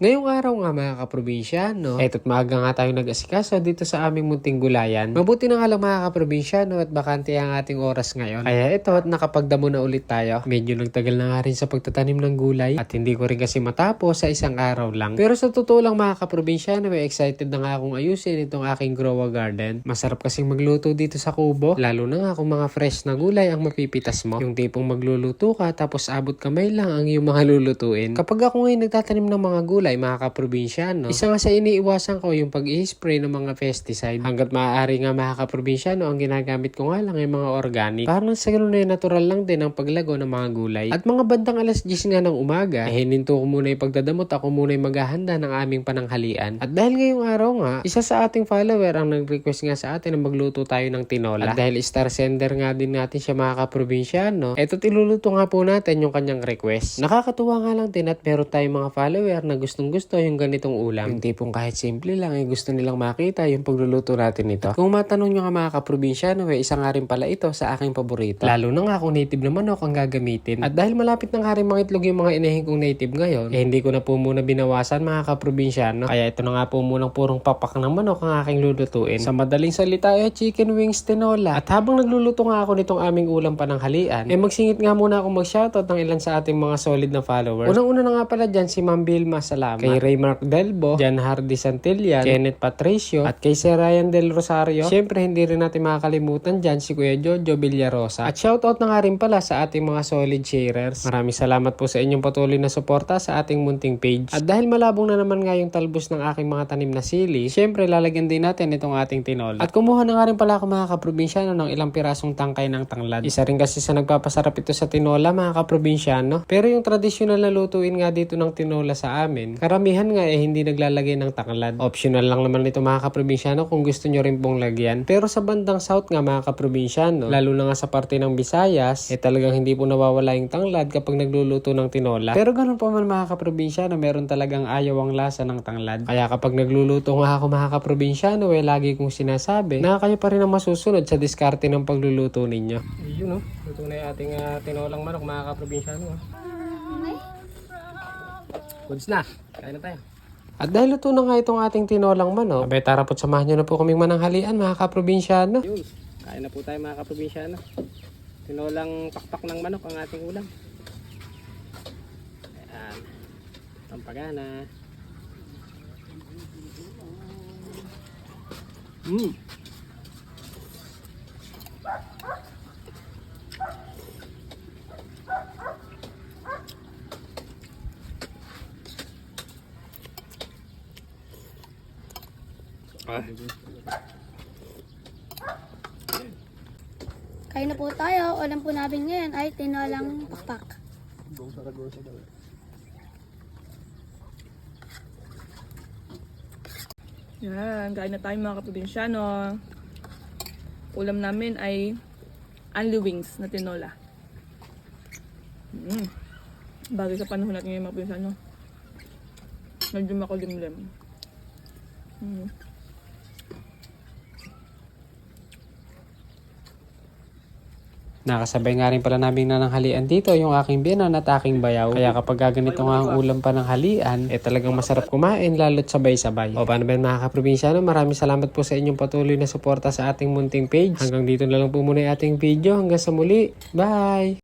Ngayong araw nga mga kaprobinsyano, eto't maaga nga tayo nag-asikaso dito sa aming munting gulayan. Mabuti na nga lang mga kaprobinsyano at bakante ang ating oras ngayon. Kaya ito at nakapagdamo na ulit tayo. Medyo nagtagal na nga rin sa pagtatanim ng gulay at hindi ko rin kasi matapos sa isang araw lang. Pero sa totoo lang mga kaprobinsyano, may excited na nga akong ayusin itong aking grow garden. Masarap kasing magluto dito sa kubo, lalo na nga kung mga fresh na gulay ang mapipitas mo. Yung tipong magluluto ka tapos abot kamay lang ang iyong mga lulutuin. Kapag ako ngayon nagtatanim ng mga gulay, mga kaprobinsyano, isa nga sa iniiwasan ko yung pag-i-spray ng mga pesticide. Hanggat maaari nga mga kaprobinsyano, ang ginagamit ko nga lang ay mga organic. Parang sa ganun ay natural lang din ang paglago ng mga gulay. At mga bandang alas 10 nga ng umaga, hininto ko muna yung pagdadamot, ako muna yung maghahanda ng aming pananghalian. At dahil ngayong araw nga, isa sa ating follower ang nag-request nga sa atin na magluto tayo ng tinola. At dahil star sender nga din natin siya mga kaprobinsyano, eto't iluluto nga po natin yung kanyang request. Nakakatuwa nga lang din at meron tayong mga follower na gusto yung ganitong ulam. Yung tipong kahit simple lang ay gusto nilang makita yung pagluluto natin ito. Kung matanong nyo nga mga kaprobinsyano, isa nga rin pala ito sa aking paborito. Lalo na nga kung native na manok ang gagamitin. At dahil malapit na nga rin mga itlog yung mga inahin kong native ngayon, hindi ko na po muna binawasan mga kaprobinsyano. Kaya ito na nga po munang purong papak ng manok ang aking lulutuin. Sa madaling salita chicken wings tinola. At habang nagluluto nga ako nitong aming ulam pananghalian, magsingit nga muna ako mag-shoutout ng ilan sa ating mga solid na followers. Unang-una na nga pala dyan si Ma'am Vilma, salamat. Kay Raymark Delbo, Jan Hardy Santillan, Kenneth Patricio, at kay Sir Ryan Del Rosario. Siyempre, hindi rin natin makakalimutan dyan si Kuya Jojo Villarosa. At shoutout na nga rin pala sa ating mga solid sharers. Maraming salamat po sa inyong patuloy na suporta sa ating munting page. At dahil malabong na naman nga yung talbos ng aking mga tanim na sili, siyempre lalagyan din natin itong ating tinola. At kumuha na nga rin pala ako mga kaprobinsyano ng ilang pirasong tangkay ng tanglad. Isa rin kasi sa nagpapasarap ito sa tinola mga kaprobinsyano. Pero yung tradisyonal na lutuin nga dito ng tinola sa amin, karamihan nga hindi naglalagay ng tanglad. Optional lang naman ito mga kaprobinsyano kung gusto nyo rin pong lagyan. Pero sa bandang south nga mga kaprobinsyano, lalo na nga sa parte ng Visayas, talagang hindi po nawawala yung tanglad kapag nagluluto ng tinola. Pero ganun po man mga kaprobinsyano, meron talagang ayaw ang lasa ng tanglad. Kaya kapag nagluluto nga ako mga kaprobinsyano, lagi kong sinasabi na kayo pa rin ang masusunod sa diskarte ng pagluluto ninyo. Yun luto na yung ating tinolang manok mga kaprobinsyano. Goods na, kain na tayo. At dahil luto na nga itong ating tinolang manok, tara po't samahan nyo na po kaming mananghalian mga kaprobinsyano. Yun, kain na po tayo mga kaprobinsyano. Tinolang pakpak ng manok ang ating ulam. Ayan, pampagana. Kain na po tayo. Ulam po namin ngayon ay tinolang pakpak. Yan, kain na tayo mga kaprobinsyano. Ulam namin ay only wings na tinola. Bagay sa panahon natin ngayon mga kaprobinsyano. Medyo makulimlim. Nakasabay nga rin pala namin nananghalian dito yung aking biyanan at aking bayaw. Kaya kapag ganito nga ang ulam pananghalian, talagang masarap kumain lalo't sabay-sabay. O paano ba mga kaprobinsyano, maraming salamat po sa inyong patuloy na suporta sa ating munting page. Hanggang dito na lang po muna yung ating video. Hanggang sa muli. Bye!